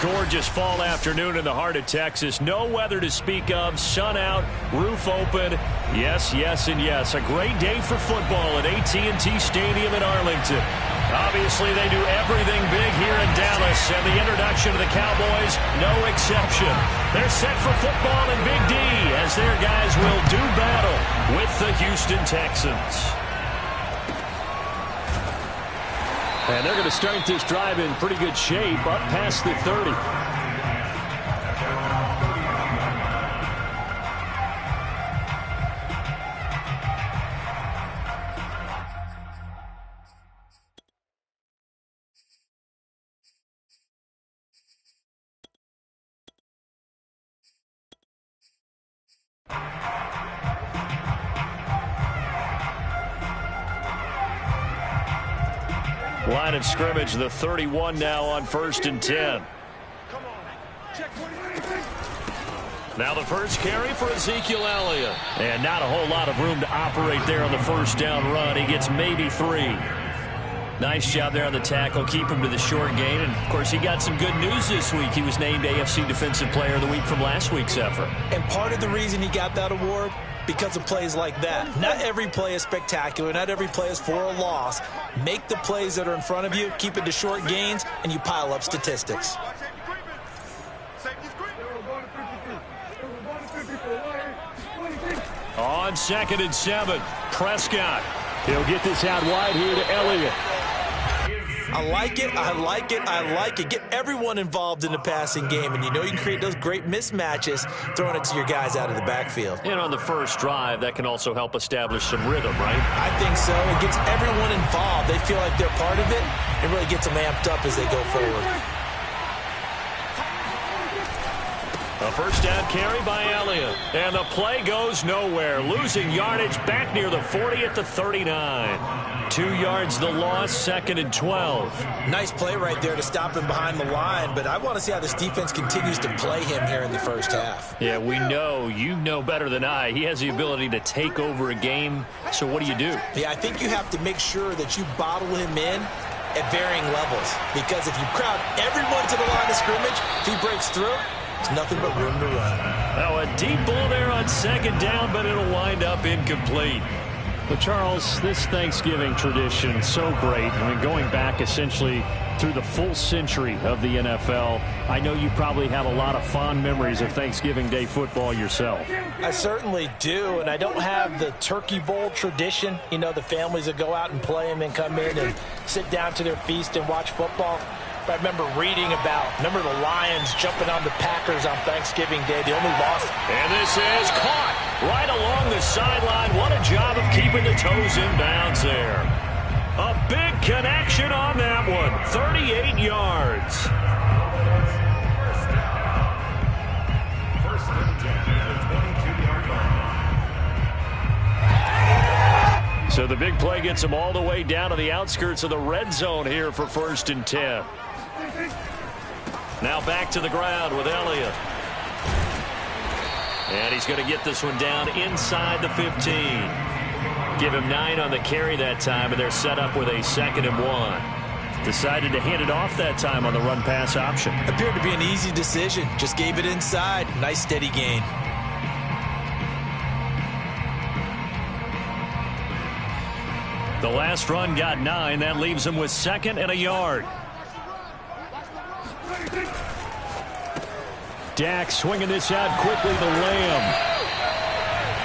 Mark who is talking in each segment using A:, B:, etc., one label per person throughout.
A: Gorgeous fall afternoon in the heart of Texas. No weather to speak of. Sun out, roof open. Yes, yes, and yes. A great day for football at AT&T Stadium in Arlington. Obviously, they do everything big here in Dallas, and the introduction of the Cowboys, no exception. They're set for football in Big D as their guys will do battle with the Houston Texans.
B: And they're going to start this drive in pretty good shape, up past the 30.
A: Line of scrimmage, the 31 now on 1st and 10. Now the first carry for Ezekiel Elliott. And not a whole lot of room to operate there on the first down run. He gets maybe 3. Nice job there on the tackle. Keep him to the short gain. And, of course, he got some good news this week. He was named AFC Defensive Player of the Week from last week's effort.
C: And part of the reason he got that award, because of plays like that. Not every play is spectacular. Not every play is for a loss. Make the plays that are in front of you, keep it to short gains, and you pile up statistics.
A: On 2nd and 7, Prescott.
B: He'll get this out wide here to Elliott.
C: I like it, I like it, I like it. Get everyone involved in the passing game, and you know you can create those great mismatches throwing it to your guys out of the backfield.
A: And on the first drive, that can also help establish some rhythm, right?
C: I think so. It gets everyone involved. They feel like they're part of it. It really gets them amped up as they go forward.
A: A first down carry by Elliott. And the play goes nowhere. Losing yardage back near the 40 at the 39. 2 yards the loss, 2nd and 12.
C: Nice play right there to stop him behind the line, but I want to see how this defense continues to play him here in the first half.
A: Yeah, we know, you know better than I, he has the ability to take over a game, so what do you do?
C: Yeah, I think you have to make sure that you bottle him in at varying levels, because if you crowd everyone to the line of scrimmage, if he breaks through, it's nothing but room to run.
A: Oh, a deep ball there on 2nd down, but it'll wind up incomplete.
B: Well, Charles, this Thanksgiving tradition, so great. I mean, going back essentially through the full century of the NFL, I know you probably have a lot of fond memories of Thanksgiving Day football yourself.
C: I certainly do, and I don't have the Turkey Bowl tradition. You know, the families that go out and play and then come in and sit down to their feast and watch football. But I remember reading remember the Lions jumping on the Packers on Thanksgiving Day. They only lost.
A: And this is caught right along the sideline. What a job of keeping the toes in bounds there. A big connection on that one. 38 yards. So the big play gets them all the way down to the outskirts of the red zone here for 1st and 10. Now back to the ground with Elliott. And he's going to get this one down inside the 15. Give him 9 on the carry that time, and they're set up with a 2nd and 1. Decided to hand it off that time on the run-pass option.
C: Appeared to be an easy decision. Just gave it inside. Nice steady gain.
A: The last run got 9. That leaves him with 2nd and a yard.
B: Dak swinging this out quickly to Lamb.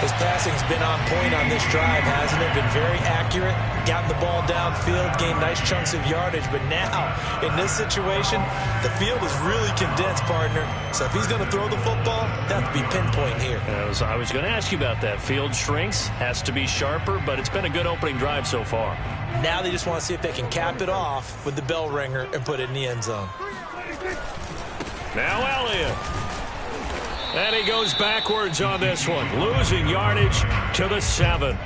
C: His passing's been on point on this drive, hasn't it? Been very accurate, gotten the ball downfield, gained nice chunks of yardage. But now, in this situation, the field is really condensed, partner. So if he's going to throw the football, that have to be pinpoint here.
A: I was going to ask you about that. Field shrinks, has to be sharper, but it's been a good opening drive so far.
C: Now they just want to see if they can cap it off with the bell ringer and put it in the end zone.
A: Now Elliott. And he goes backwards on this one. Losing yardage to the 7.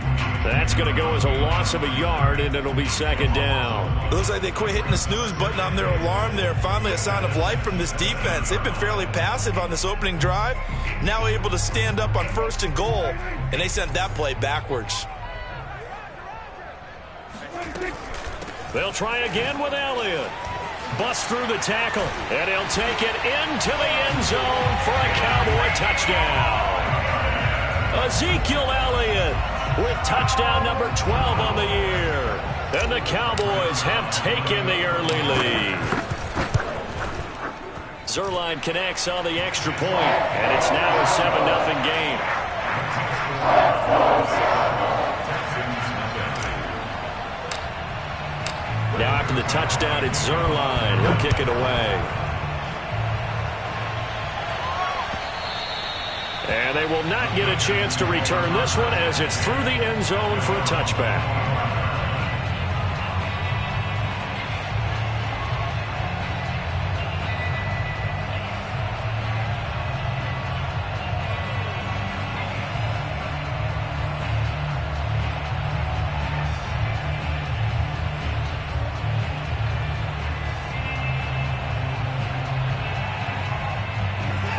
A: That's going to go as a loss of a yard, and it'll be 2nd down.
C: It looks like they quit hitting the snooze button on their alarm there. Finally a sign of life from this defense. They've been fairly passive on this opening drive. Now able to stand up on 1st and goal, and they sent that play backwards.
A: They'll try again with Elliott. busts through the tackle, and he'll take it into the end zone for a Cowboy touchdown. Ezekiel Elliott with touchdown number 12 on the year. And the Cowboys have taken the early lead. Zuerlein connects on the extra point, and it's now a 7-0 game. Now after the touchdown, it's Zuerlein. He'll kick it away. And they will not get a chance to return this one as it's through the end zone for a touchback.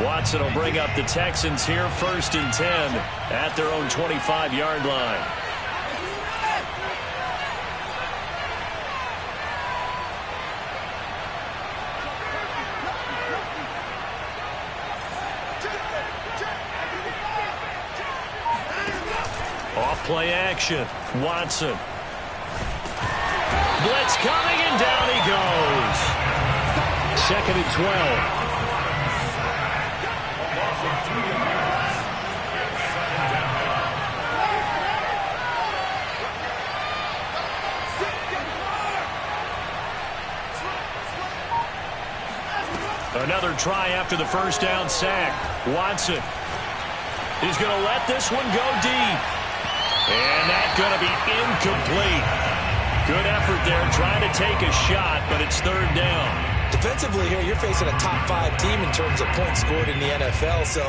A: Watson will bring up the Texans here, 1st and 10 at their own 25-yard line. Off play action. Watson. Blitz coming, and down he goes. 2nd and 12. Another try after the first down sack. Watson is going to let this one go deep. And that's going to be incomplete. Good effort there trying to take a shot, but it's 3rd down.
C: Defensively here, you're facing a top 5 team in terms of points scored in the NFL. So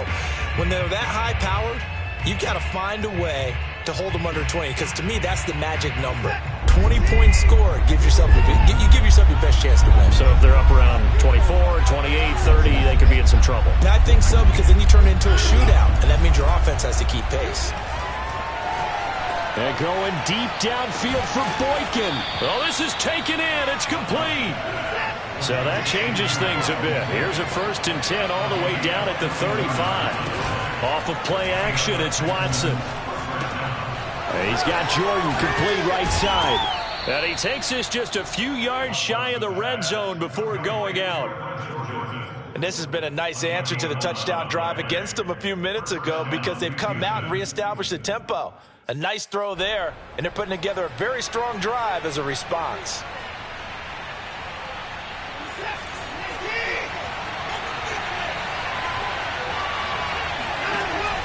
C: when they're that high-powered, you got to find a way to hold them under 20, because to me, that's the magic number. 20 points scored, you give yourself your best chance to win.
A: So if they're up around 24, 28, 30, they could be in some trouble.
C: I think so, because then you turn it into a shootout, and that means your offense has to keep pace.
A: And going deep downfield for Boykin. Oh, this is taken in. It's complete. So that changes things a bit. Here's a 1st and 10 all the way down at the 35. Off of play action, it's Watson. And he's got Jordan complete right side. And he takes this just a few yards shy of the red zone before going out.
C: And this has been a nice answer to the touchdown drive against them a few minutes ago, because they've come out and reestablished the tempo. A nice throw there, and they're putting together a very strong drive as a response.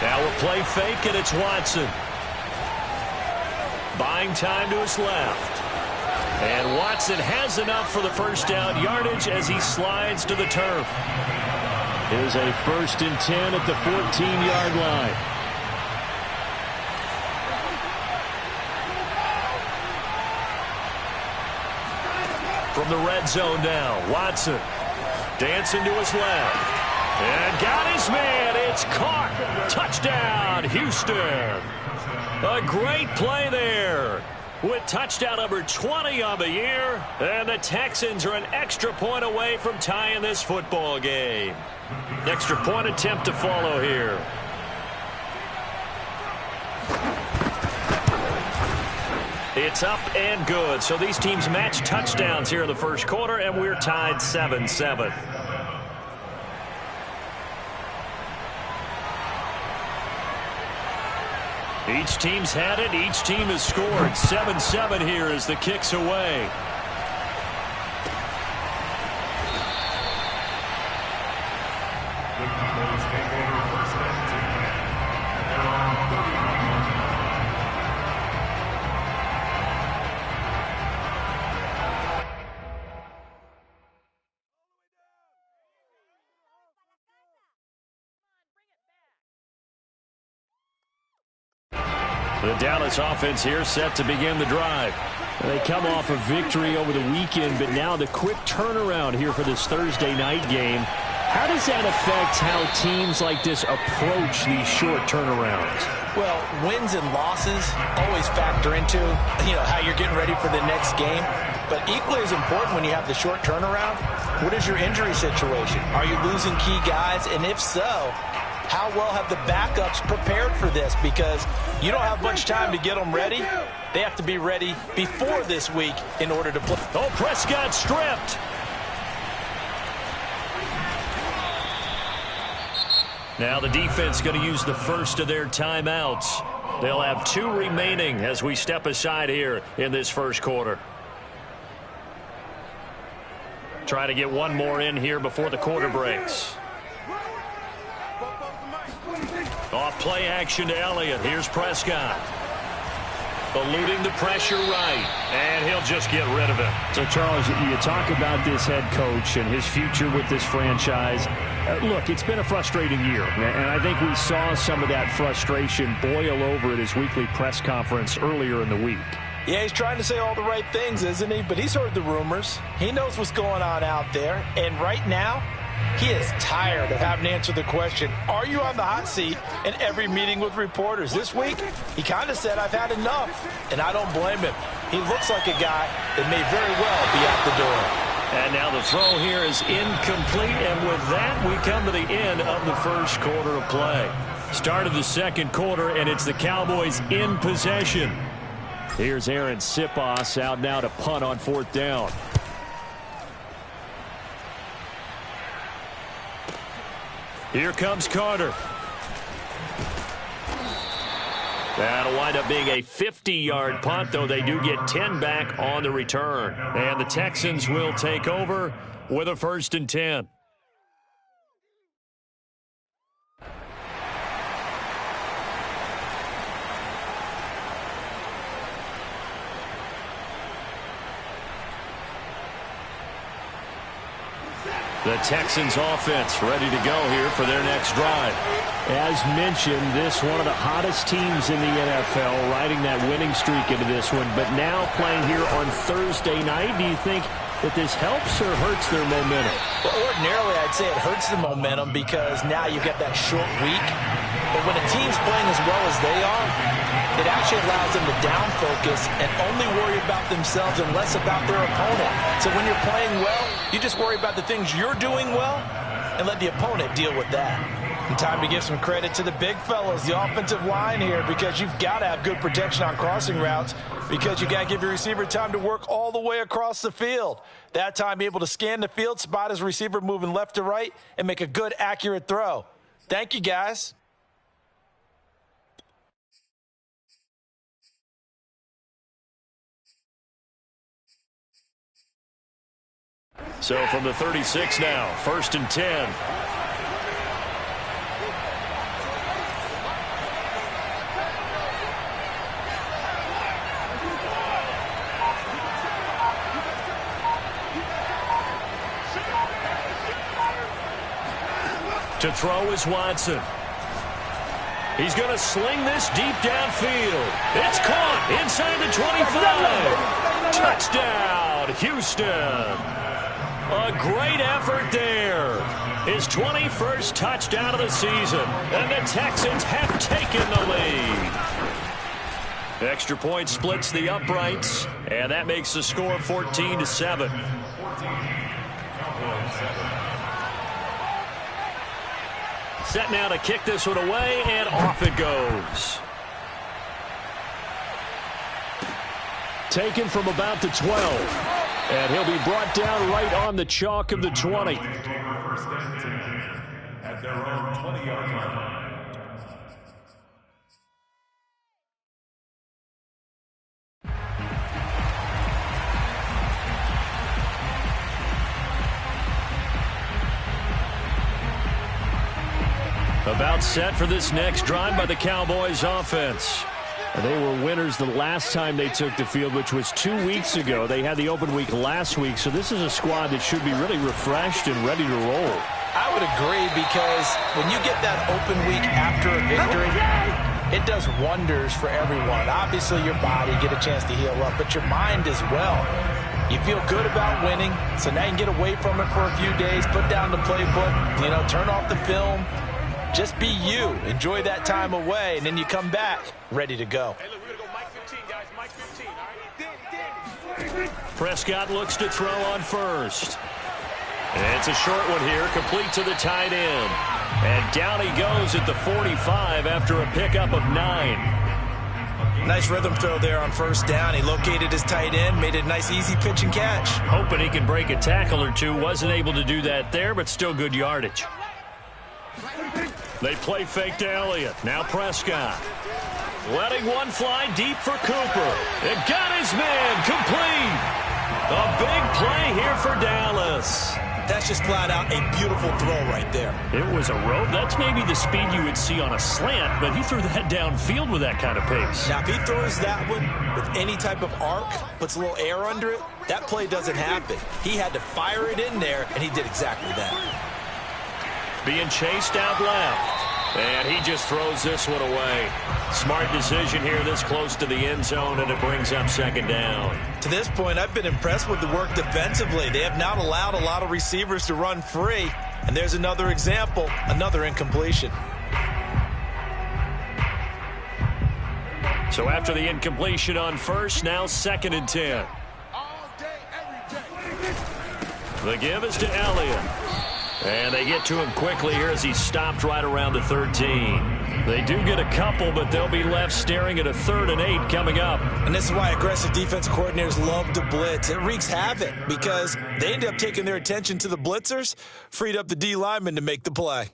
A: Now we'll play fake, and it's Watson. Buying time to his left. And Watson has enough for the first down yardage as he slides to the turf. Here's a 1st and 10 at the 14-yard line. From the red zone now, Watson dancing to his left. And got his man. It's caught. Touchdown, Houston. A great play there with touchdown number 20 on the year. And the Texans are an extra point away from tying this football game. Extra point attempt to follow here. It's up and good. So these teams match touchdowns here in the first quarter, and we're tied 7-7. Each team's had it. Each team has scored. 7-7 here as the kick's away. The Dallas offense here set to begin the drive. They come off a victory over the weekend, but now the quick turnaround here for this Thursday night game. How does that affect how teams like this approach these short turnarounds?
C: Well, wins and losses always factor into, how you're getting ready for the next game. But equally as important when you have the short turnaround, what is your injury situation? Are you losing key guys? And if so, how well have the backups prepared for this? Because you don't have much time to get them ready. They have to be ready before this week in order to play.
A: Oh, Prescott stripped. Now the defense going to use the first of their timeouts. They'll have 2 remaining as we step aside here in this first quarter. Try to get one more in here before the quarter breaks. Off play action to Elliott. Here's Prescott. Eluding the pressure right. And he'll just get rid of it.
B: So, Charles, you talk about this head coach and his future with this franchise. Look, it's been a frustrating year. And I think we saw some of that frustration boil over at his weekly press conference earlier in the week.
C: Yeah, he's trying to say all the right things, isn't he? But he's heard the rumors. He knows what's going on out there. And right now, he is tired of having to answer the question, are you on the hot seat in every meeting with reporters? This week, he kind of said, I've had enough. And I don't blame him. He looks like a guy that may very well be out the door.
A: And now the throw here is incomplete. And with that, we come to the end of the first quarter of play. Start of the second quarter, and it's the Cowboys in possession. Here's Aaron Supafly out now to punt on 4th down. Here comes Carter. That'll wind up being a 50-yard punt, though they do get 10 back on the return. And the Texans will take over with a 1st and 10. The Texans offense ready to go here for their next drive.
B: As mentioned, this one of the hottest teams in the NFL, riding that winning streak into this one, but now playing here on Thursday night. Do you think that this helps or hurts their momentum?
C: Well, ordinarily, I'd say it hurts the momentum because now you get that short week. But when a team's playing as well as they are, it actually allows them to down focus and only worry about themselves and less about their opponent. So when you're playing well, you just worry about the things you're doing well and let the opponent deal with that. And time to give some credit to the big fellas, the offensive line here, because you've got to have good protection on crossing routes because you got to give your receiver time to work all the way across the field. That time, be able to scan the field, spot his receiver moving left to right, and make a good, accurate throw. Thank you, guys.
A: So from the 36 now, 1st and 10. To throw is Watson. He's going to sling this deep downfield. It's caught inside the 25. Touchdown, Houston. A great effort there. His 21st touchdown of the season. And the Texans have taken the lead. Extra point splits the uprights. And that makes the score 14-7. Set now to kick this one away, and off it goes.
B: Taken from about the 12. And he'll be brought down right on the chalk of the 20.
D: At their own 20-yard line.
A: About set for this next drive by the Cowboys offense.
B: They were winners the last time they took the field, which was 2 weeks ago. They had the open week last week, so this is a squad that should be really refreshed and ready to roll.
C: I would agree because when you get that open week after a victory, it does wonders for everyone. Obviously, your body, get a chance to heal up, but your mind as well. You feel good about winning, so now you can get away from it for a few days, put down the playbook, turn off the film. Just be you. Enjoy that time away, and then you come back ready to go.
D: Hey, look, we're going to go Mike 15, guys. Mike 15, all right?
A: Prescott looks to throw on first. And it's a short one here, complete to the tight end. And down he goes at the 45 after a pickup of 9.
C: Nice rhythm throw there on first down. He located his tight end, made it a nice easy pitch and catch.
A: Hoping he can break a tackle or two. Wasn't able to do that there, but still good yardage. They play fake to Elliott. Now Prescott. Letting one fly deep for Cooper. It got his man complete. A big play here for Dallas.
C: That's just flat out a beautiful throw right there.
A: It was a rope. That's maybe the speed you would see on a slant, but he threw that downfield with that kind of pace.
C: Now, if he throws that one with any type of arc, puts a little air under it, that play doesn't happen. He had to fire it in there, and he did exactly that.
A: Being chased out left. And he just throws this one away. Smart decision here this close to the end zone, and it brings up second down.
C: To this point, I've been impressed with the work defensively. They have not allowed a lot of receivers to run free. And there's another example, another incompletion.
A: So after the incompletion on first, now 2nd and 10. The give is to Elliott. And they get to him quickly here as he stopped right around the 13. They do get a couple, but they'll be left staring at a 3rd and 8 coming up.
C: And this is why aggressive defensive coordinators love to blitz. It wreaks havoc because they end up taking their attention to the blitzers, freed up the D lineman to make the play.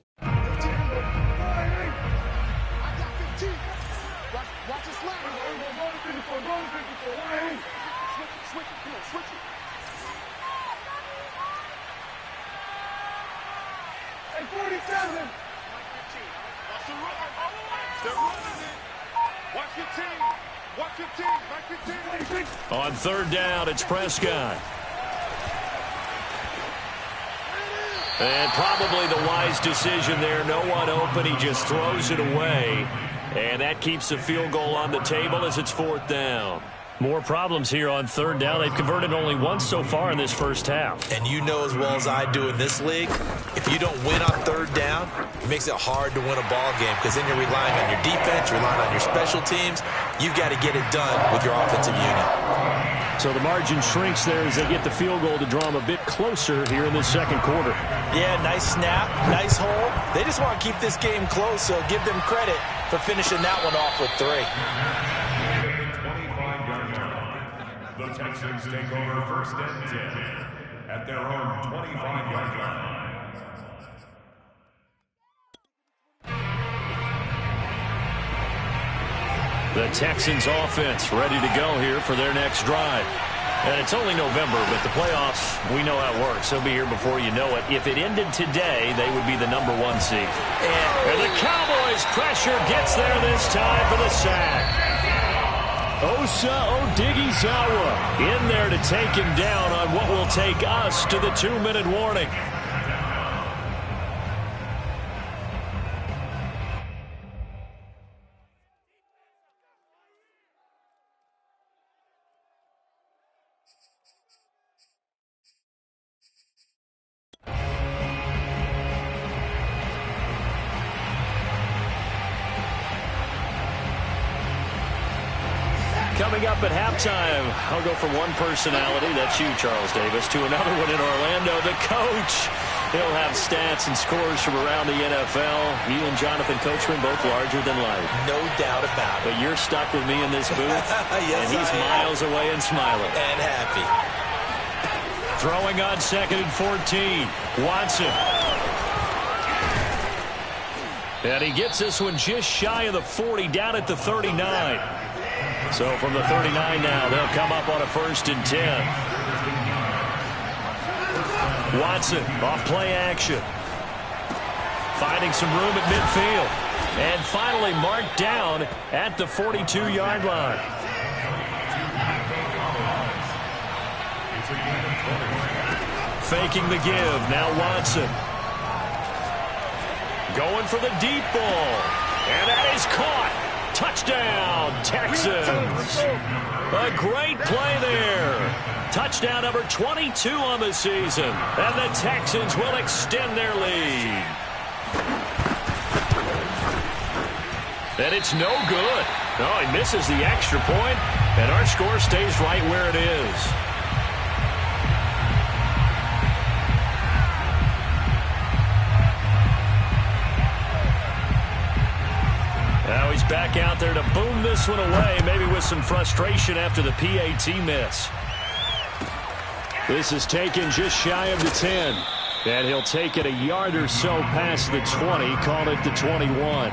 A: On 3rd down, it's Prescott. And probably the wise decision there. No one open. He just throws it away. And that keeps the field goal on the table as it's 4th down. More problems here on 3rd down. They've converted only once so far in this first half.
C: And you know as well as I do in this league, if you don't win on 3rd down, it makes it hard to win a ball game because then you're relying on your defense, you're relying on your special teams. You've got to get it done with your offensive unit.
B: So the margin shrinks there as they get the field goal to draw them a bit closer here in this 2nd quarter.
C: Yeah, nice snap, nice hold. They just want to keep this game close, so give them credit for finishing that one off with 3.
D: The Texans take over 1st and 10 at their own 25-yard line.
A: The Texans offense ready to go here for their next drive. And it's only November, but the playoffs, we know how it works. They'll be here before you know it. If it ended today, they would be the #1 seed. And the Cowboys pressure gets there this time for the sack. Osa Odighizuwa in there to take him down on what will take us to the 2-minute warning. Coming up at halftime, I'll go from one personality, that's you, Charles Davis, to another one in Orlando, the coach. He'll have stats and scores from around the NFL. You and Jonathan Coachman, both larger than life.
C: No doubt about it.
A: But you're stuck with me in this booth,
C: yes,
A: and he's miles away and smiling.
C: And happy.
A: Throwing on 2nd and 14, Watson. And he gets this one just shy of the 40, down at the 39. So from the 39 now, they'll come up on a 1st and 10. Watson off play action. Finding some room at midfield. And finally marked down at the 42-yard line. Faking the give. Now Watson. Going for the deep ball. And that is caught. Touchdown, Texans. A great play there. Touchdown number 22 on the season. And the Texans will extend their lead. And it's no good. Oh, he misses the extra point, and our score stays right where it is. He's back out there to boom this one away, maybe with some frustration after the PAT miss. This is taken just shy of the 10. And he'll take it a yard or so past the 20, call it the 21.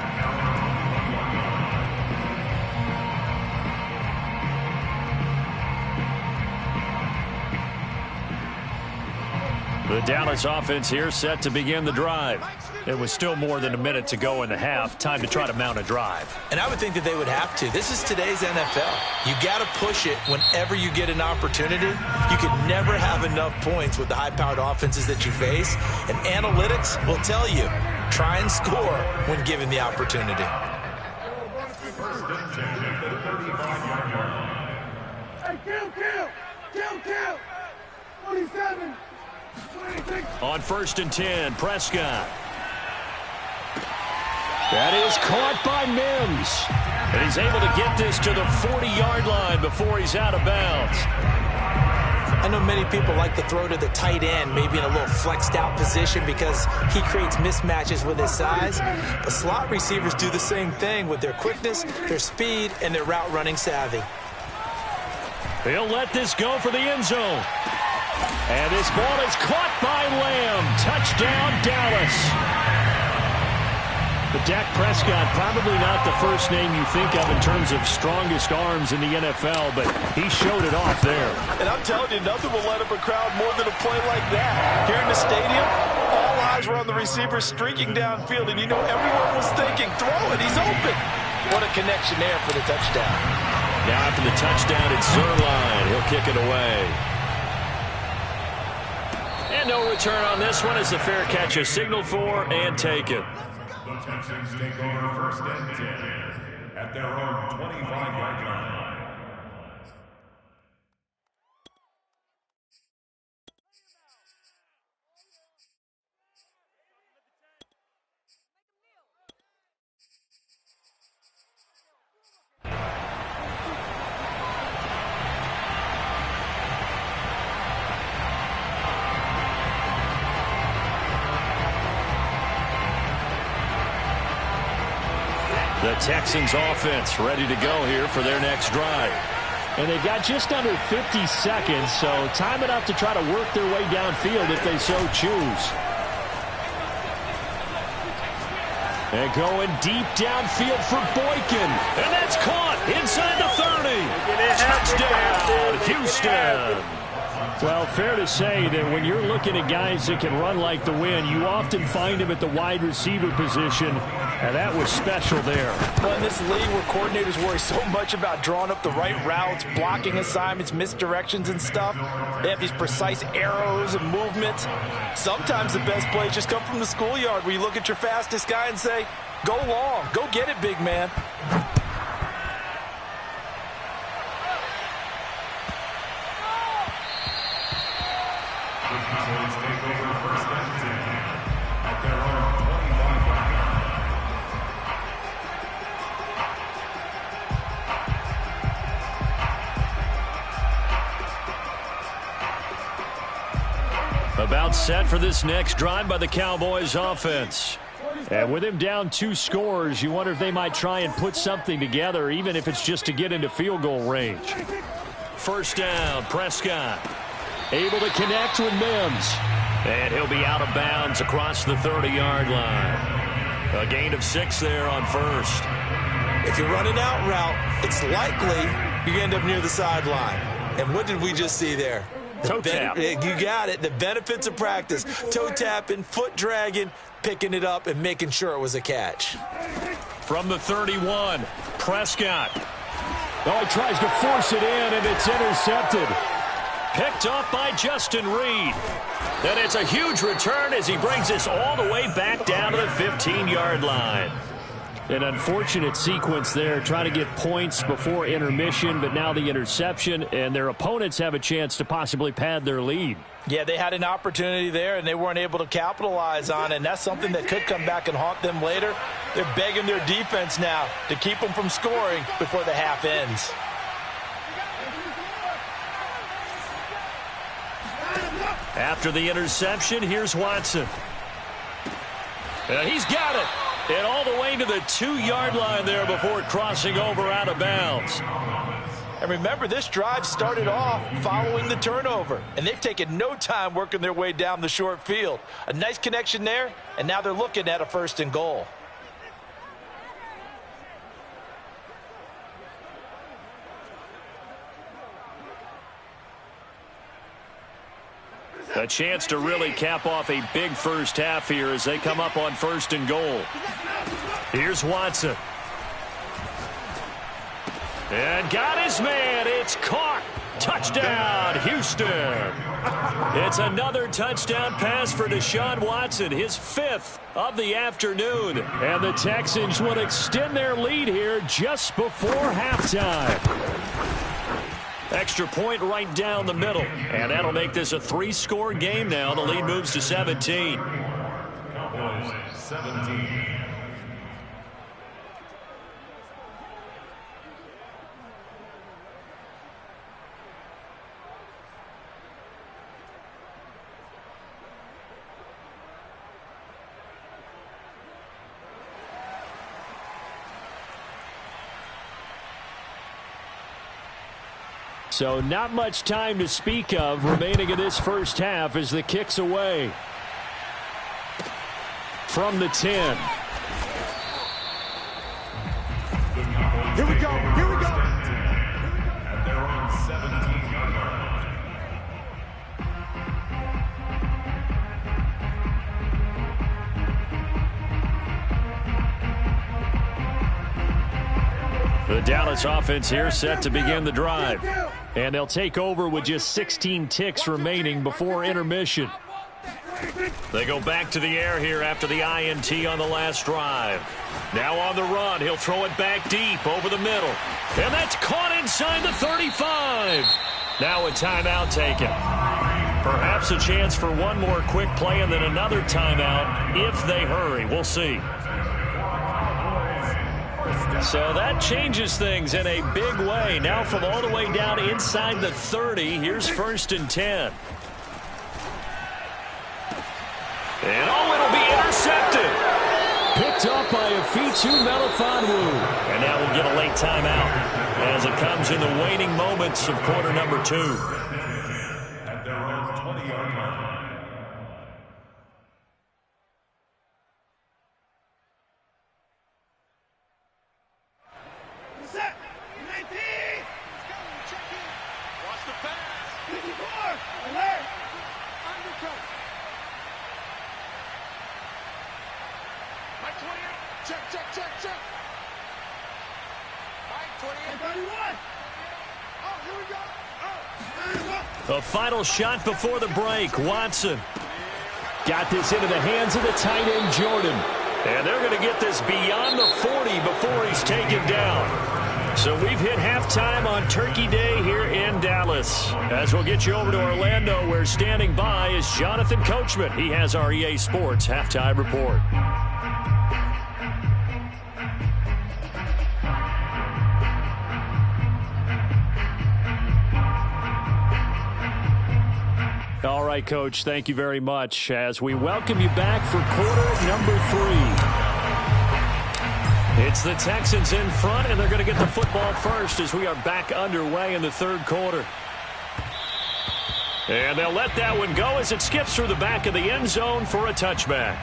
A: The Dallas offense here set to begin the drive. It was still more than a minute to go in the half. Time to try to mount a drive.
C: And I would think that they would have to. This is today's NFL. You got to push it whenever you get an opportunity. You can never have enough points with the high-powered offenses that you face. And analytics will tell you, try and score when given the opportunity.
E: Hey, kill! 27.
A: On 1st and 10, Prescott. That is caught by Mims. And he's able to get this to the 40-yard line before he's out of bounds.
C: I know many people like to throw to the tight end, maybe in a little flexed out position because he creates mismatches with his size. But slot receivers do the same thing with their quickness, their speed, and their route running savvy.
A: He'll let this go for the end zone. And this ball is caught by Lamb. Touchdown, Dallas. But Dak Prescott, probably not the first name you think of in terms of strongest arms in the NFL, but he showed it off there.
F: And I'm telling you, nothing will light up a crowd more than a play like that. Here in the stadium, all eyes were on the receiver streaking downfield, and you know everyone was thinking, throw it, he's open. What a connection there for the touchdown.
A: Now after the touchdown, it's Zerline. He'll kick it away. And no return on this one as the fair catch is signaled for and taken.
D: The Texans take over 1st and 10 at their own 25-yard line.
A: The Texans offense ready to go here for their next drive.
B: And they've got just under 50 seconds, so time enough to try to work their way downfield if they so choose. And going deep downfield for Boykin. And that's caught inside the 30. Touchdown, Houston. Well, fair to say that when you're looking at guys that can run like the wind, you often find them at the wide receiver position, and that was special there.
F: Well, in this league where coordinators worry so much about drawing up the right routes, blocking assignments, misdirections and stuff, they have these precise arrows and movements. Sometimes the best plays just come from the schoolyard where you look at your fastest guy and say, go long, go get it, big man.
D: Cowboys take over 1st and 10 at their own 25-yard
A: line. About set for this next drive by the Cowboys offense. And with him down 2 scores, you wonder if they might try and put something together, even if it's just to get into field goal range. 1st down, Prescott. Able to connect with Mims. And he'll be out of bounds across the 30-yard line. A gain of 6 there on 1st.
C: If you run an out route, it's likely you end up near the sideline. And what did we just see there?
A: Toe tap.
C: You got it. The benefits of practice. Toe tapping, foot dragging, picking it up, and making sure it was a catch.
A: From the 31, Prescott. Oh, he tries to force it in, and it's intercepted. Picked up by Justin Reed. And it's a huge return as he brings this all the way back down to the 15-yard line. An unfortunate sequence there, trying to get points before intermission, but now the interception, and their opponents have a chance to possibly pad their lead.
F: Yeah, they had an opportunity there, and they weren't able to capitalize on it, and that's something that could come back and haunt them later. They're begging their defense now to keep them from scoring before the half ends. After the interception, here's Watson. He's got it.
A: And all the way to the 2-yard line there before crossing over out of bounds.
F: And remember, this drive started off following the turnover, and they've taken no time working their way down the short field. A nice connection there, and now they're looking at a 1st and goal.
A: A chance to really cap off a big first half here as they come up on 1st and goal. Here's Watson. And got his man. It's caught. Touchdown, Houston. It's another touchdown pass for Deshaun Watson, his 5th of the afternoon. And the Texans will extend their lead here just before halftime. Extra point right down the middle. And that'll make this a 3-score game now. The lead moves to 17.
D: Cowboys 17.
A: So not much time to speak of remaining in this first half as the kick's away. From the 10.
E: Here we go. Here we go.
D: At their own 17-yard line.
A: The Dallas offense here set to begin the drive. And they'll take over with just 16 ticks remaining before intermission. They go back to the air here after the INT on the last drive. Now on the run, he'll throw it back deep over the middle. And that's caught inside the 35. Now a timeout taken. Perhaps a chance for one more quick play and then another timeout if they hurry. We'll see. So that changes things in a big way. Now from all the way down inside the 30, here's 1st and 10. And it'll be intercepted. Picked up by Afitu Melifonwu. And now we'll get a late timeout as it comes in the waning moments of quarter number 2.
D: At their own 20-yard line.
E: Set. 19. Check in. Watch the pass. 54. Alert. Undercut. Mike 28. Check. Mike 28. 31. Oh, here we go.
A: A final shot before the break. Watson got this into the hands of the tight end, Jordan. And they're going to get this beyond the 40 before he's taken down. So we've hit halftime on Turkey Day here in Dallas. As we'll get you over to Orlando, where standing by is Jonathan Coachman. He has our EA Sports halftime report. All right, Coach, thank you very much as we welcome you back for quarter number 3. It's the Texans in front, and they're going to get the football first as we are back underway in the 3rd quarter. And they'll let that one go as it skips through the back of the end zone for a touchback.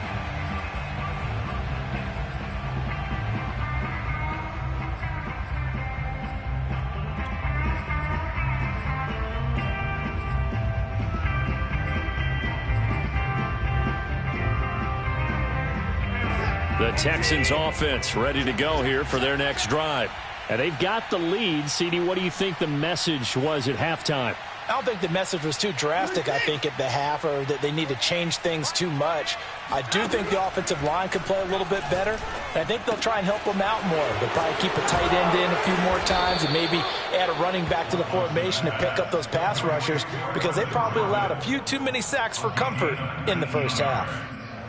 A: The Texans offense ready to go here for their next drive. And they've got the lead. CD, what do you think the message was at halftime?
F: I don't think the message was too drastic, I think, at the half, or that they need to change things too much. I do think the offensive line could play a little bit better, and I think they'll try and help them out more. They'll probably keep a tight end in a few more times and maybe add a running back to the formation to pick up those pass rushers, because they probably allowed a few too many sacks for comfort in the first half.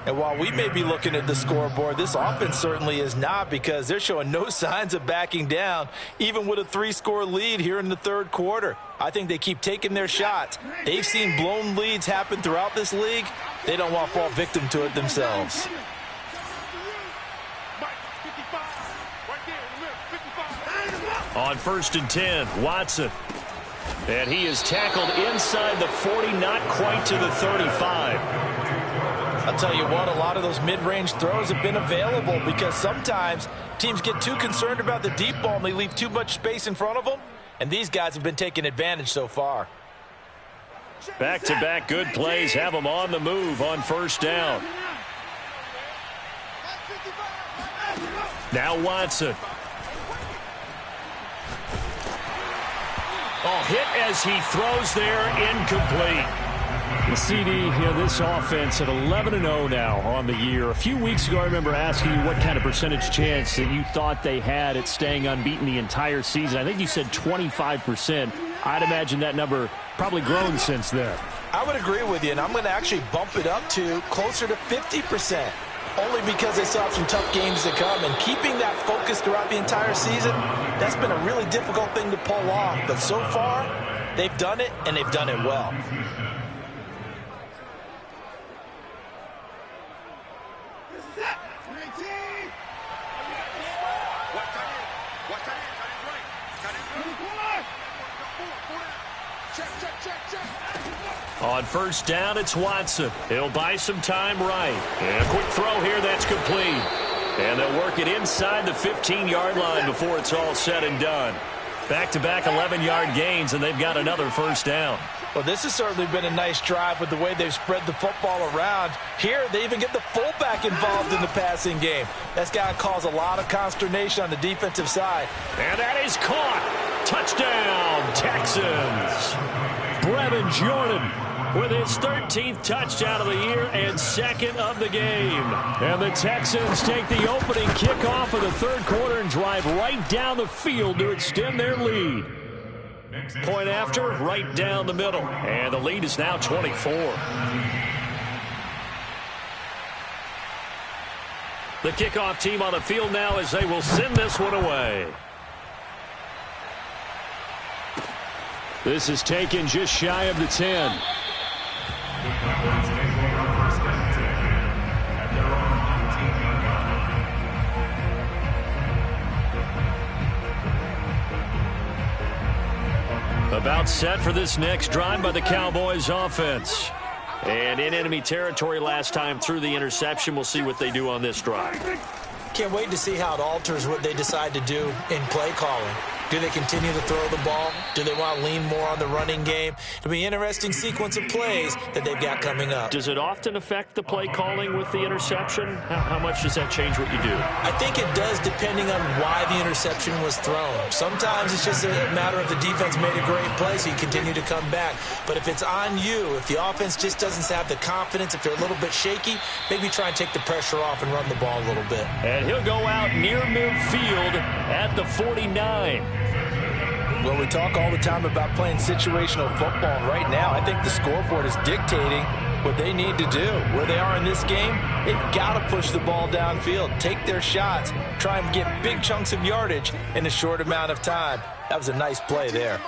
F: And while we may be looking at the scoreboard, this offense certainly is not, because they're showing no signs of backing down, even with a 3-score lead here in the 3rd quarter. I think they keep taking their shots. They've seen blown leads happen throughout this league. They don't want to fall victim to it themselves.
A: On 1st and 10, Watson. And he is tackled inside the 40, not quite to the 35.
F: I'll tell you what, a lot of those mid-range throws have been available because sometimes teams get too concerned about the deep ball and they leave too much space in front of them, and these guys have been taking advantage so far.
A: Back-to-back good plays have them on the move on 1st down. Now Watson. Oh, hit as he throws there, incomplete.
B: The CD, this offense at 11-0 now on the year. A few weeks ago, I remember asking you what kind of percentage chance that you thought they had at staying unbeaten the entire season. I think you said 25%. I'd imagine that number probably grown since then.
F: I would agree with you, and I'm going to actually bump it up to closer to 50%. Only because they still have some tough games to come, and keeping that focus throughout the entire season, that's been a really difficult thing to pull off. But so far, they've done it, and they've done it well.
A: On 1st down, it's Watson. He'll buy some time right. And a quick throw here that's complete. And they'll work it inside the 15-yard line before it's all said and done. Back-to-back 11-yard gains, and they've got another 1st down.
F: Well, this has certainly been a nice drive with the way they've spread the football around. Here, they even get the fullback involved in the passing game. That's got to cause a lot of consternation on the defensive side.
A: And that is caught. Touchdown, Texans. Brevin Jordan with his 13th touchdown of the year and 2nd of the game. And the Texans take the opening kickoff of the 3rd quarter and drive right down the field to extend their lead. Point after, right down the middle. And the lead is now 24. The kickoff team on the field now as they will send this one away.
B: This is taken just shy of the 10.
A: About set for this next drive by the Cowboys offense. And in enemy territory last time through the interception. We'll see what they do on this drive.
C: Can't wait to see how it alters what they decide to do in play calling. Do they continue to throw the ball? Do they want to lean more on the running game? It'll be an interesting sequence of plays that they've got coming up.
A: Does it often affect the play calling with the interception? How much does that change what you do?
C: I think it does depending on why the interception was thrown. Sometimes it's just a matter of the defense made a great play, so you continue to come back. But if it's on you, if the offense just doesn't have the confidence, if they're a little bit shaky, maybe try and take the pressure off and run the ball a little bit.
A: And he'll go out near midfield at the 49.
F: Well, we talk all the time about playing situational football, and right now I think the scoreboard is dictating what they need to do. Where they are in this game, they've got to push the ball downfield, take their shots, try and get big chunks of yardage in a short amount of time. That was a nice play there.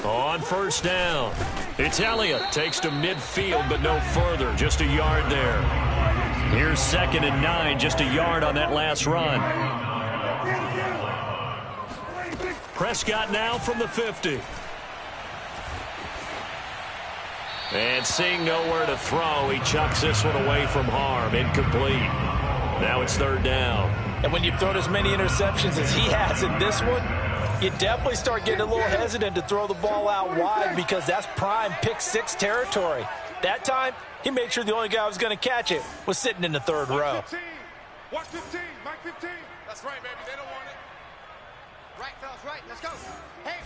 A: On 1st down, it's Elliott. Takes to midfield, but no further. Just a yard there. Here's 2nd and 9, just a yard on that last run. Prescott now from the 50. And seeing nowhere to throw, he chucks this one away from harm. Incomplete. Now it's 3rd down.
F: And when you've thrown as many interceptions as he has in this one, you definitely start getting a little hesitant to throw the ball out wide because that's prime pick 6 territory. That time, he made sure the only guy who was going to catch it was sitting in the 3rd row.
E: Watch 15, Mike 15. That's right, baby. They don't want it. Right, fellas, right. Let's go. Hey,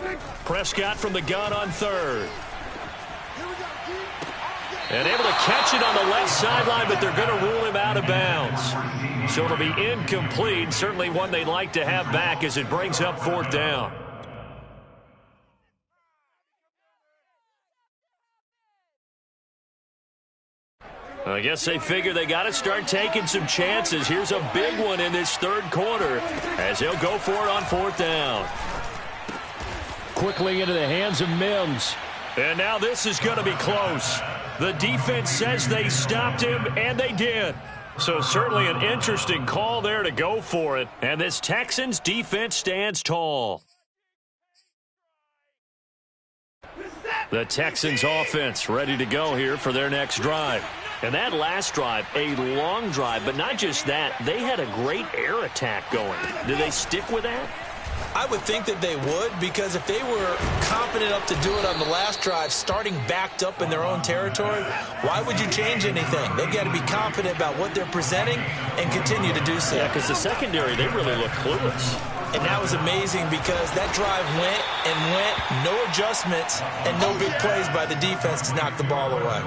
E: Mike.
A: Prescott from the gun on 3rd. And able to catch it on the left sideline, but they're going to rule him out of bounds. So it'll be incomplete. Certainly one they'd like to have back as it brings up 4th down. I guess they figure they got to start taking some chances. Here's a big one in this 3rd quarter as they'll go for it on 4th down.
B: Quickly into the hands of Mims.
A: And now this is going to be close. The defense says they stopped him, and they did. So certainly an interesting call there to go for it. And this Texans defense stands tall. The Texans offense ready to go here for their next drive. And that last drive, a long drive, but not just that. They had a great air attack going. Do they stick with that?
C: I would think that they would, because if they were confident enough to do it on the last drive, starting backed up in their own territory, why would you change anything? They've got to be confident about what they're presenting and continue to do so.
A: Yeah, because the secondary, they really look clueless.
C: And that was amazing because that drive went and went, no adjustments, and no big plays by the defense to knock the ball away.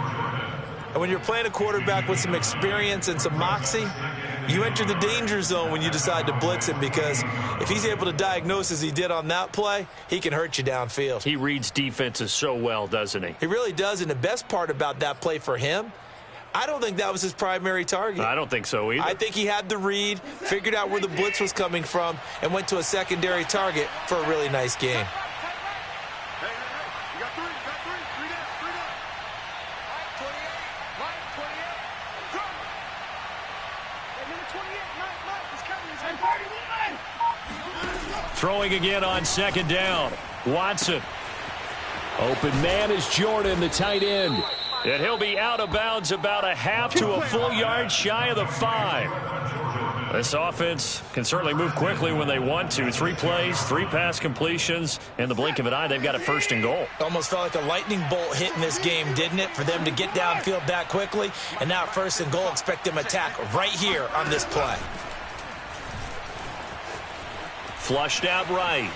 C: And when you're playing a quarterback with some experience and some moxie, you enter the danger zone when you decide to blitz him, because if he's able to diagnose as he did on that play, he can hurt you downfield.
A: He reads defenses so well, doesn't he?
C: He really does, and the best part about that play for him, I don't think that was his primary target.
A: I don't think so either.
C: I think he had the read, figured out where the blitz was coming from, and went to a secondary target for a really nice game.
A: Throwing again on second down. Watson.
B: Open man is Jordan, the tight end.
A: And he'll be out of bounds about a half to a full yard shy of the 5. This offense can certainly move quickly when they want to. 3 plays, 3 pass completions. In the blink of an eye, they've got a 1st and goal.
C: Almost felt like a lightning bolt hit in this game, didn't it? For them to get downfield that quickly. And now 1st and goal, expect them to attack right here on this play.
A: Flushed out right.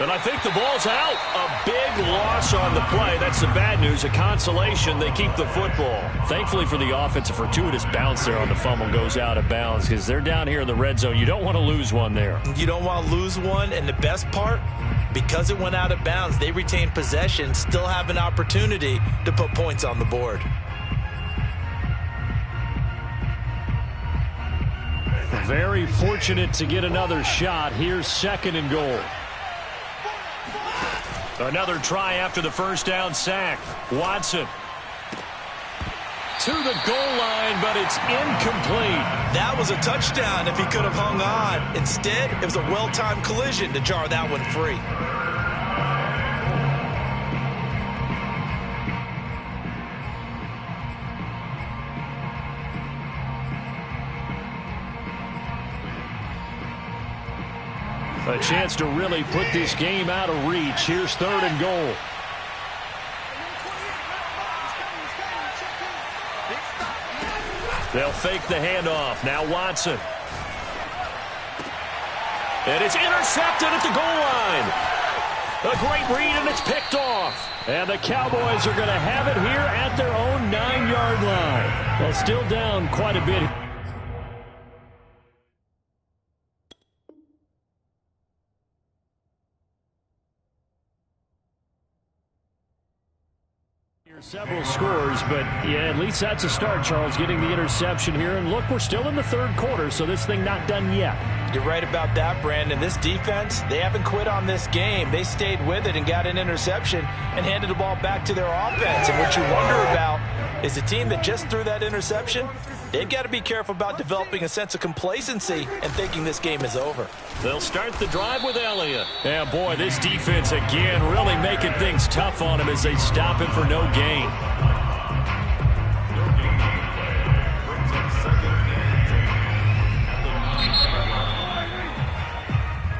A: And I think the ball's out. A big loss on the play. That's the bad news. A consolation, they keep the football. Thankfully for the offense, a fortuitous bounce there on the fumble goes out of bounds, because they're down here in the red zone. You don't want to lose one there.
C: You don't want to lose one, and the best part, because it went out of bounds, they retain possession, still have an opportunity to put points on the board.
B: Very fortunate to get another shot. Here's 2nd and goal.
A: Another try after the 1st down sack. Watson to the goal line, but it's incomplete.
C: That was a touchdown if he could have hung on. Instead, it was a well-timed collision to jar that one free.
B: A chance to really put this game out of reach. Here's 3rd and goal.
A: They'll fake the handoff. Now Watson. And it's intercepted at the goal line. A great read, and it's picked off.
B: And the Cowboys are going to have it here at their own 9-yard line. Well, still down quite a bit. Several scores, but yeah, at least that's a start, Charles, getting the interception here. And look, we're still in the 3rd quarter, so this thing not done yet.
C: You're right about that, Brandon. This defense, they haven't quit on this game. They stayed with it and got an interception and handed the ball back to their offense. And what you wonder about is the team that just threw that interception, they've got to be careful about developing a sense of complacency and thinking this game is over.
A: They'll start the drive with Elliott. Yeah, boy, this defense again really making things tough on him as they stop him for no gain.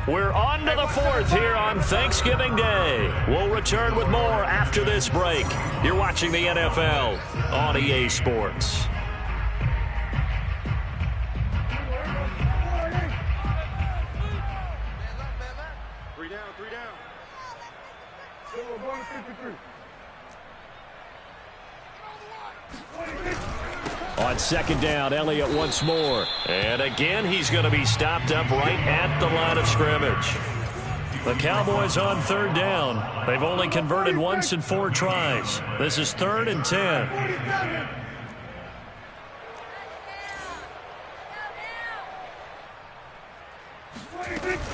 A: We're on to the 4th here on Thanksgiving Day. We'll return with more after this break. You're watching the NFL on EA Sports.
B: On 2nd down, Elliott once more.
A: And again, he's going to be stopped up right at the line of scrimmage. The Cowboys on 3rd down. They've only converted once in 4 tries. This is 3rd and 10.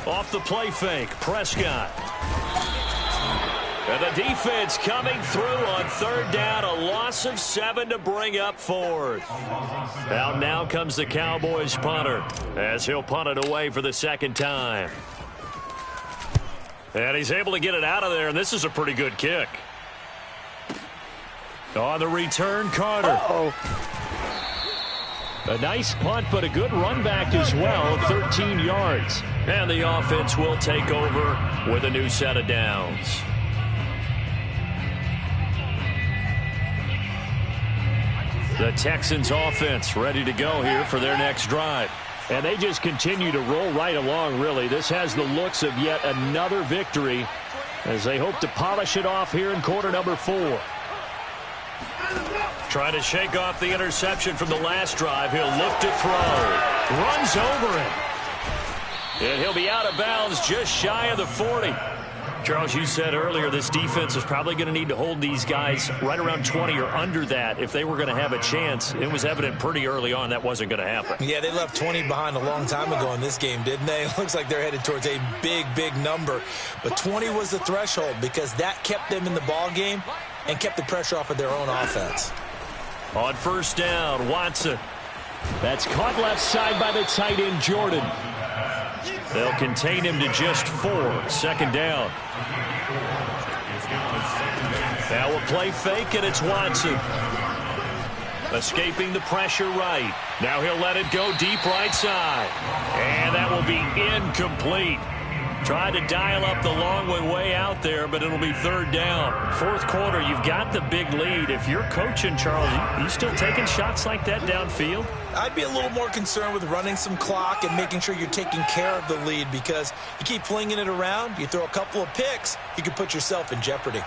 A: Off the play fake, Prescott. And the defense coming through on third down, a loss of 7 to bring up fourth. Out now comes the Cowboys punter as he'll punt it away for the second time. And he's able to get it out of there, and this is a pretty good kick. On the return, Carter. A nice punt, but a good run back as well, 13 yards. And the offense will take over with a new set of downs. The Texans offense ready to go here for their next drive. And they just continue to roll right along, really. This has the looks of yet another victory as they hope to polish it off here in quarter number 4. Trying to shake off the interception from the last drive. He'll look to throw. Runs over him. And he'll be out of bounds just shy of the 40. Charles, you said earlier this defense is probably going to need to hold these guys right around 20 or under that if they were going to have a chance. It was evident pretty early on that wasn't going to happen.
C: Yeah, they left 20 behind a long time ago in this game, didn't they? It looks like they're headed towards a big, big number. But 20 was the threshold because that kept them in the ball game and kept the pressure off of their own offense.
A: On first down, Watson. That's caught left side by the tight end, Jordan. They'll contain him to just 4. Second down. Now a play fake, and it's Watson. Escaping the pressure right. Now he'll let it go deep right side. And that will be incomplete. Tried to dial up the long one way out there, but it'll be third down. Fourth quarter, you've got the big lead. If you're coaching, Charles, you still taking shots like that downfield?
C: I'd be a little more concerned with running some clock and making sure you're taking care of the lead because you keep flinging it around, you throw a couple of picks, you can put yourself in jeopardy.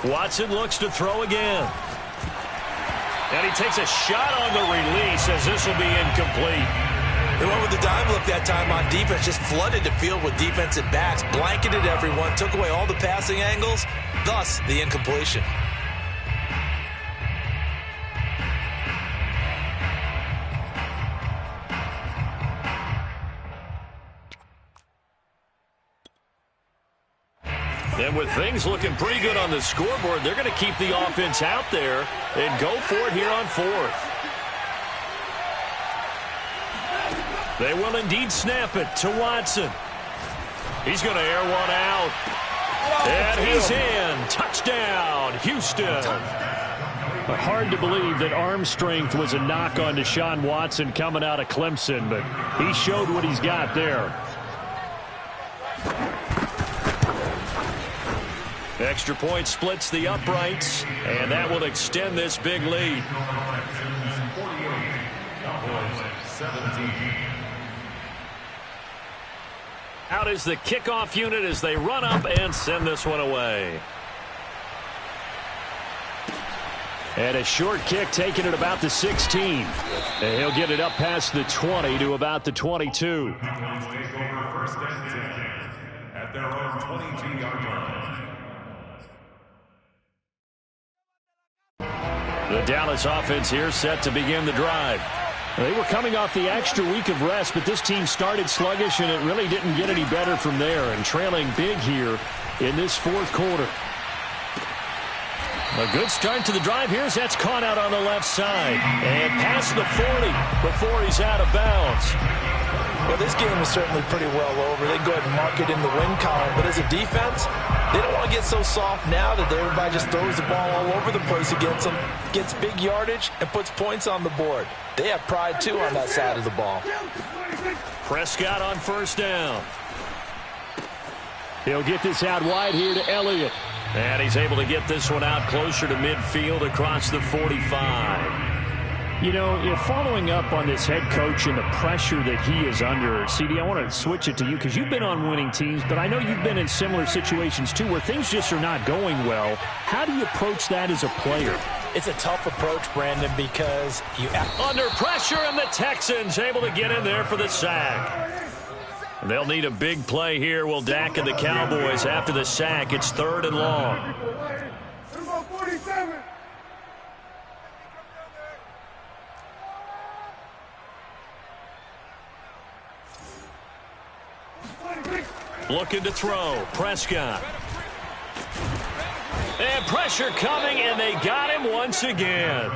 A: Watson looks to throw again. And he takes a shot on the release as this will be incomplete.
C: They went with the dime look that time on defense, just flooded the field with defensive backs, blanketed everyone, took away all the passing angles, thus the incompletion.
A: And with things looking pretty good on the scoreboard, they're going to keep the offense out there and go for it here on fourth. They will indeed snap it to Watson. He's going to air one out. And he's in. Touchdown, Houston.
B: Hard to believe that arm strength was a knock on Deshaun Watson coming out of Clemson, but he showed what he's got there.
A: Extra point splits the uprights, and that will extend this big lead. Out is the kickoff unit as they run up and send this one away.
B: And a short kick taken at about the 16. And he'll get it up past the 20 to about the 22.
D: At their own 22-yard line.
A: The Dallas offense here set to begin the drive.
B: They were coming off the extra week of rest, but this team started sluggish, and it really didn't get any better from there, and trailing big here in this fourth quarter.
A: A good start to the drive here as that's caught out on the left side. And past the 40 before he's out of bounds.
F: Well, this game is certainly pretty well over. They go ahead and mark it in the win column. But as a defense, they don't want to get so soft now that everybody just throws the ball all over the place against them, gets big yardage, and puts points on the board. They have pride, too, on that side of the ball.
A: Prescott on first down.
B: He'll get this out wide here to Elliott.
A: And he's able to get this one out closer to midfield across the 45.
B: You know, following up on this head coach and the pressure that he is under, CD, I want to switch it to you because you've been on winning teams, but I know you've been in similar situations too where things just are not going well. How do you approach that as a player?
C: It's a tough approach, Brandon, because you...
A: Under pressure, and the Texans able to get in there for the sack. They'll need a big play here. Will Dak and the Cowboys after the sack. It's third and long. Looking to throw. Prescott. And pressure coming, and they got him once again.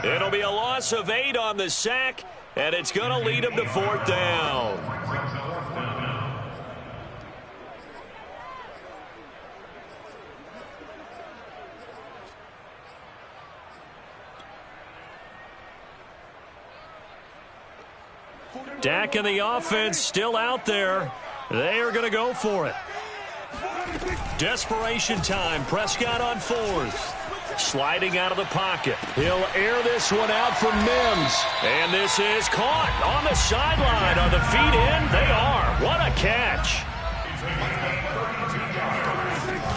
A: It'll be a loss of 8 on the sack, and it's going to lead him to 4th down. Dak and the offense still out there. They are going to go for it. Desperation time. Prescott on 4th. Sliding out of the pocket. He'll air this one out for Mims. And this is caught on the sideline. Are the feet in? They are. What a catch.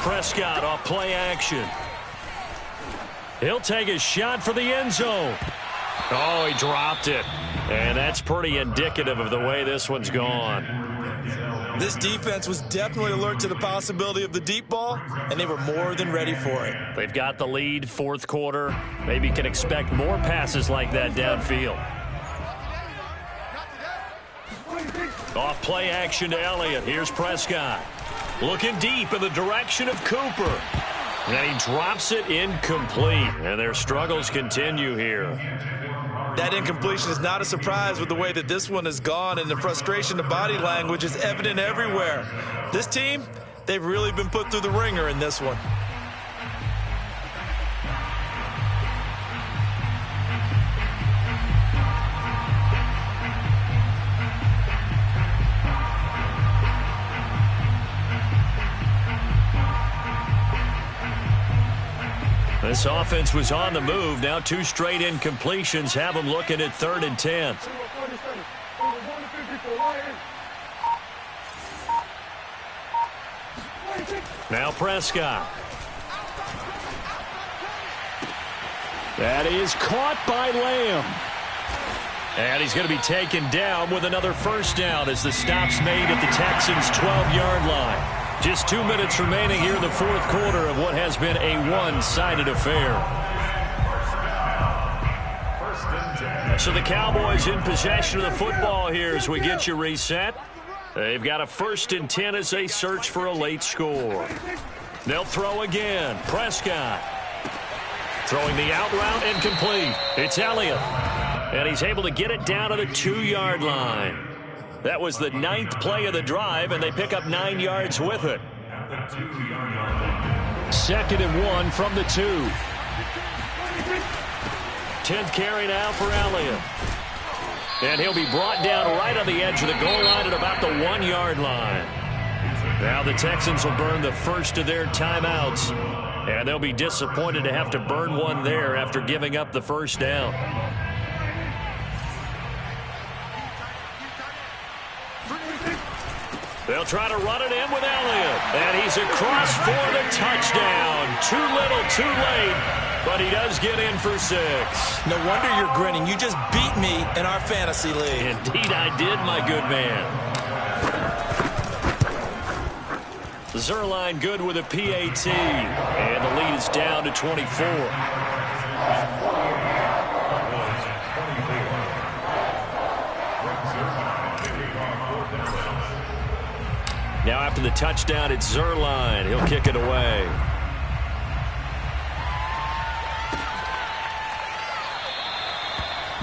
A: Prescott off play action. He'll take a shot for the end zone. Oh, he dropped it. And that's pretty indicative of the way this one's gone.
C: This defense was definitely alert to the possibility of the deep ball, and they were more than ready for it.
A: They've got the lead, 4th quarter. Maybe can expect more passes like that downfield. Off play action to Elliott. Here's Prescott. Looking deep in the direction of Cooper. And he drops it incomplete. And their struggles continue here.
C: That incompletion is not a surprise with the way that this one has gone, and the frustration, the body language is evident everywhere. This team, they've really been put through the ringer in this one.
A: This offense was on the move. Now 2 straight incompletions have them looking at 3rd and 10. Now Prescott. That is caught by Lamb. And he's going to be taken down with another 1st down as the stop's made at the Texans' 12-yard line. Just 2 minutes remaining here in the 4th quarter of what has been a one-sided affair. So the Cowboys in possession of the football here as we get you reset. They've got a 1st and 10 as they search for a late score. They'll throw again. Prescott. Throwing the out route incomplete. It's Elliott. And he's able to get it down to the 2-yard line. That was the 9th play of the drive, and they pick up 9 yards with it. 2nd and 1 from the 2. 10th carry now for Elliott. And he'll be brought down right on the edge of the goal line at about the 1-yard line. Now the Texans will burn the first of their timeouts, and they'll be disappointed to have to burn one there after giving up the 1st down. They'll try to run it in with Elliott. And he's across for the touchdown. Too little, too late. But he does get in for 6.
C: No wonder you're grinning. You just beat me in our fantasy league.
A: Indeed I did, my good man. Zerline good with a PAT. And the lead is down to 24. Now after the touchdown, it's Zerline. He'll kick it away.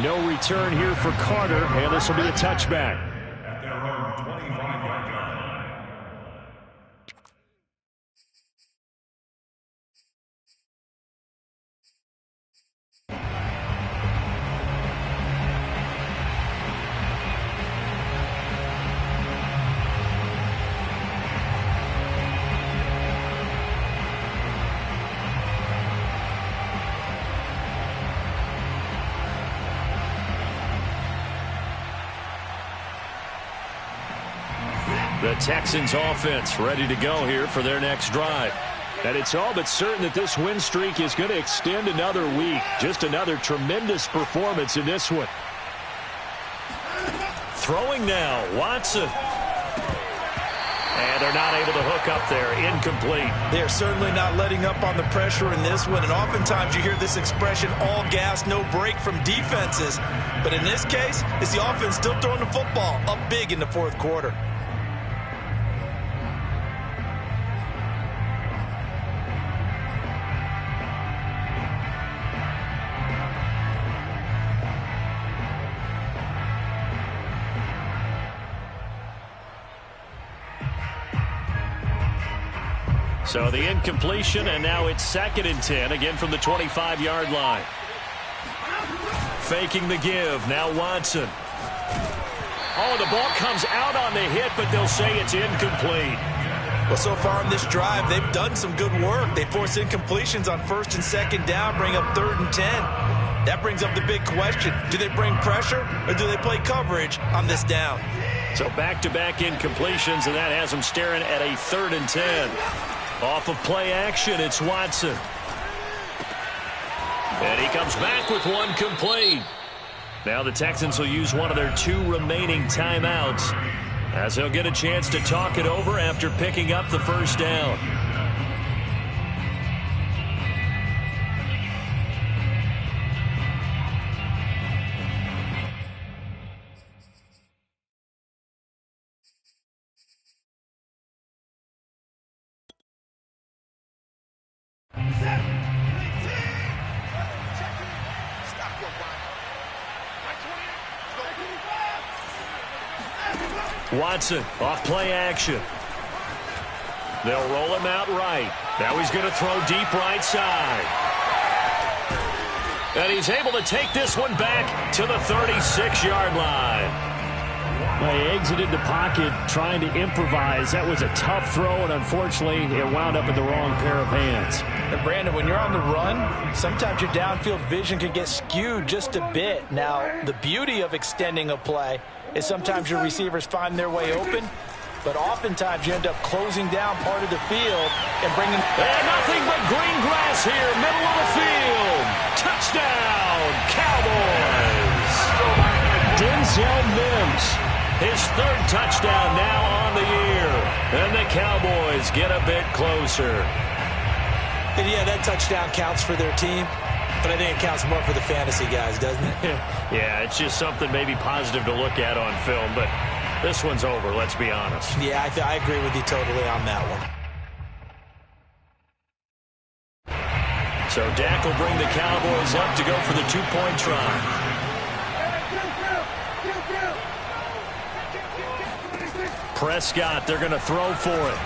A: No return here for Carter, and this will be a touchback.
D: At their own 25-yard line.
A: The Texans offense ready to go here for their next drive.
B: And it's all but certain that this win streak is going to extend another week. Just another tremendous performance in this one.
A: Throwing now, Watson. And they're not able to hook up there. Incomplete.
C: They're certainly not letting up on the pressure in this one. And oftentimes you hear this expression, all gas, no break from defenses. But in this case, it's the offense still throwing the football up big in the 4th quarter.
A: So the incompletion, and now it's 2nd and 10, again from the 25-yard line. Faking the give, now Watson. Oh, the ball comes out on the hit, but they'll say it's incomplete.
C: Well, so far in this drive, they've done some good work. They force incompletions on 1st and 2nd down, bring up 3rd and 10. That brings up the big question. Do they bring pressure, or do they play coverage on this down?
A: So back-to-back incompletions, and that has them staring at a 3rd and 10. Off of play action, it's Watson. And he comes back with one complete. Now the Texans will use one of their 2 remaining timeouts, as they'll get a chance to talk it over after picking up the 1st down. Watson off play action. They'll roll him out right. Now he's going to throw deep right side. And he's able to take this one back to the 36-yard line.
B: Well, he exited the pocket trying to improvise. That was a tough throw, and unfortunately, it wound up in the wrong pair of hands.
F: And Brandon, when you're on the run, sometimes your downfield vision can get skewed just a bit. Now, the beauty of extending a play is sometimes your receivers find their way open, but oftentimes you end up closing down part of the field and bringing...
A: And nothing but green grass here, middle of the field. Touchdown, Cowboys. Denzel Mims, his 3rd touchdown now on the year. And the Cowboys get a bit closer.
C: And yeah, that touchdown counts for their team, but I think it counts more for the fantasy guys, doesn't it?
A: Yeah, it's just something maybe positive to look at on film, but this one's over, let's be honest.
C: Yeah, I agree with you totally on that one.
A: So Dak will bring the Cowboys up to go for the 2-point try. Prescott, they're going to throw for it.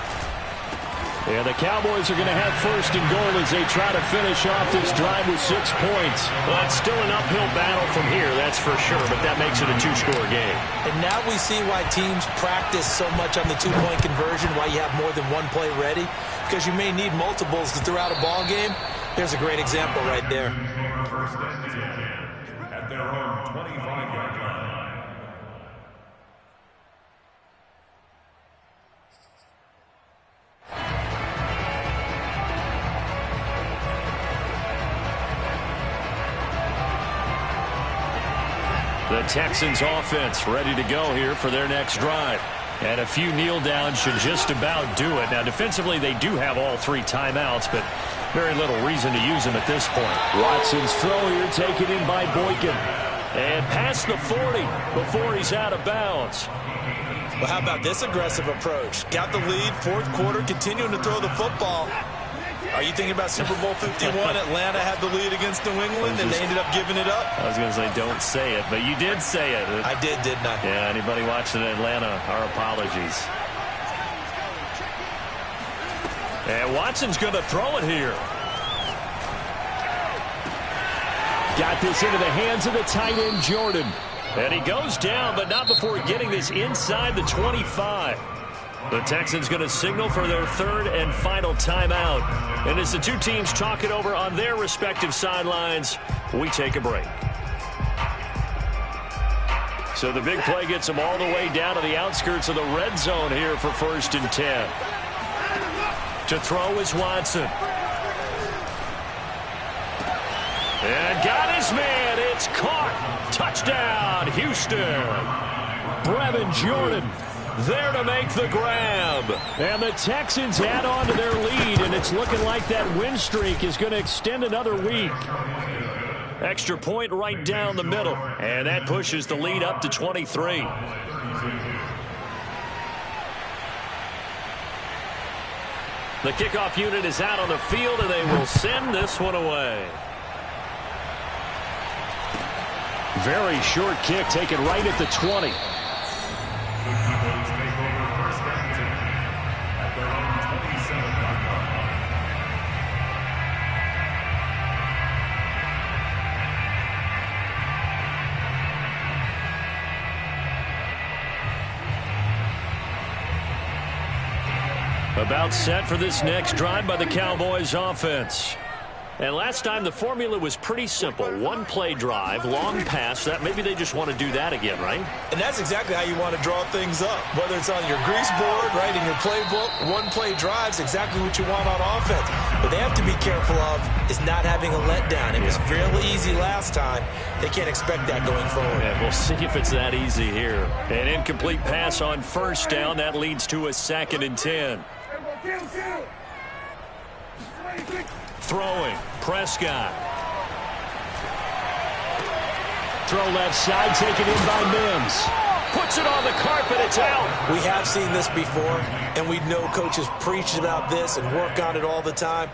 A: Yeah, the Cowboys are going to have 1st and goal as they try to finish off this drive with 6 points. Well, it's still an uphill battle from here, that's for sure, but that makes it a 2-score game.
C: And now we see why teams practice so much on the 2-point conversion, why you have more than one play ready, because you may need multiples throughout a ball game. There's a great example right there.
D: 1st and 10 at their own 25-yard line.
A: The Texans offense ready to go here for their next drive. And a few kneel downs should just about do it. Now defensively they do have all 3 timeouts, but very little reason to use them at this point. Watson's throw here taken in by Boykin. And past the 40 before he's out of bounds.
C: Well, how about this aggressive approach? Got the lead, 4th quarter, continuing to throw the football. Are you thinking about Super Bowl 51? Atlanta had the lead against New England, and they ended up giving it up?
A: I was going to say, don't say it, but you did say it.
C: I did, didn't I?
A: Yeah, anybody watching Atlanta, our apologies. And Watson's going to throw it here. Got this into the hands of the tight end, Jordan. And he goes down, but not before getting this inside the 25. The Texans going to signal for their 3rd and final timeout. And as the 2 teams talk it over on their respective sidelines, we take a break. So the big play gets them all the way down to the outskirts of the red zone here for 1st and 10. To throw is Watson. And got his man. It's caught. Touchdown, Houston. Brevin Jordan there to make the grab. And the Texans add on to their lead, and it's looking like that win streak is going to extend another week. Extra point right down the middle, and that pushes the lead up to 23. The kickoff unit is out on the field, and they will send this one away. Very short kick taken right at the 20. About set for this next drive by the Cowboys offense.
B: And last time the formula was pretty simple. One play drive, long pass. That maybe they just want to do that again, right?
C: And that's exactly how you want to draw things up. Whether it's on your grease board, right, in your playbook, one play drives exactly what you want on offense. What they have to be careful of is not having a letdown. It was fairly easy last time. They can't expect that going forward.
B: Yeah, we'll see if it's that easy here.
A: An incomplete pass on first down. That leads to a 2nd and 10. Throwing, Prescott.
B: Throw left side, taken in by Mims.
A: Puts it on the carpet, it's out.
C: We have seen this before, and we know coaches preach about this and work on it all the time.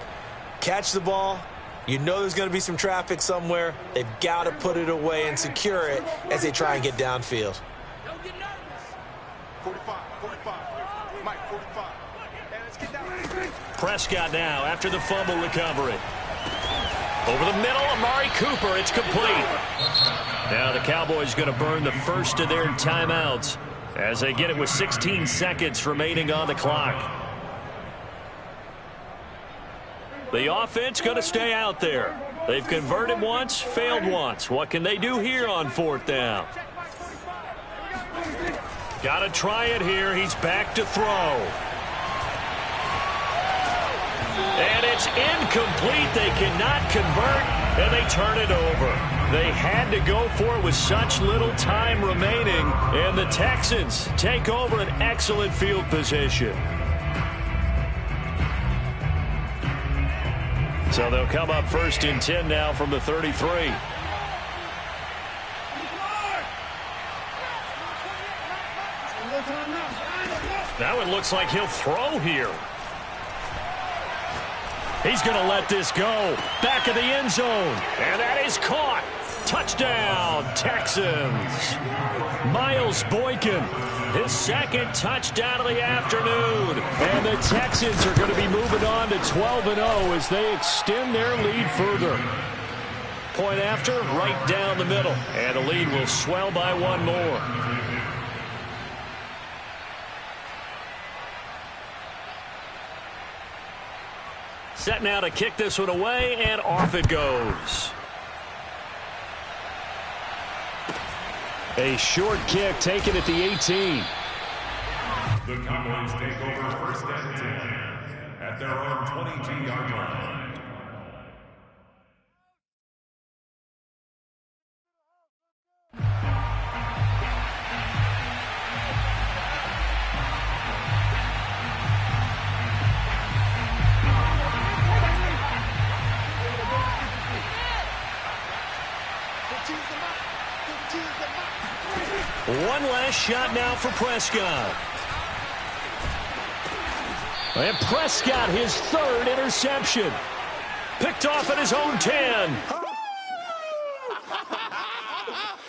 C: Catch the ball. You know there's going to be some traffic somewhere. They've got to put it away and secure it as they try and get downfield.
E: Don't get nervous. 45. Mike, 45. Hey, let's get down.
A: Prescott now after the fumble recovery. Over the middle, Amari Cooper. It's complete. Now the Cowboys going to burn the first of their timeouts as they get it with 16 seconds remaining on the clock. The offense going to stay out there. They've converted once, failed once. What can they do here on 4th down? Got to try it here. He's back to throw. And it's incomplete. They cannot convert, and they turn it over. They had to go for it with such little time remaining, and the Texans take over an excellent field position. So they'll come up 1st and 10 now from the 33. Now it looks like he'll throw here. He's going to let this go. Back of the end zone. And that is caught. Touchdown, Texans. Miles Boykin, his 2nd touchdown of the afternoon. And the Texans are going to be moving on to 12-0 as they extend their lead further. Point after, right down the middle. And the lead will swell by one more. Set now to kick this one away, and off it goes.
B: A short kick taken at the 18.
D: The Cowboys take over 1st and 10 at their own 22-yard line.
A: One last shot now for Prescott. And Prescott, his 3rd interception. Picked off at his own 10.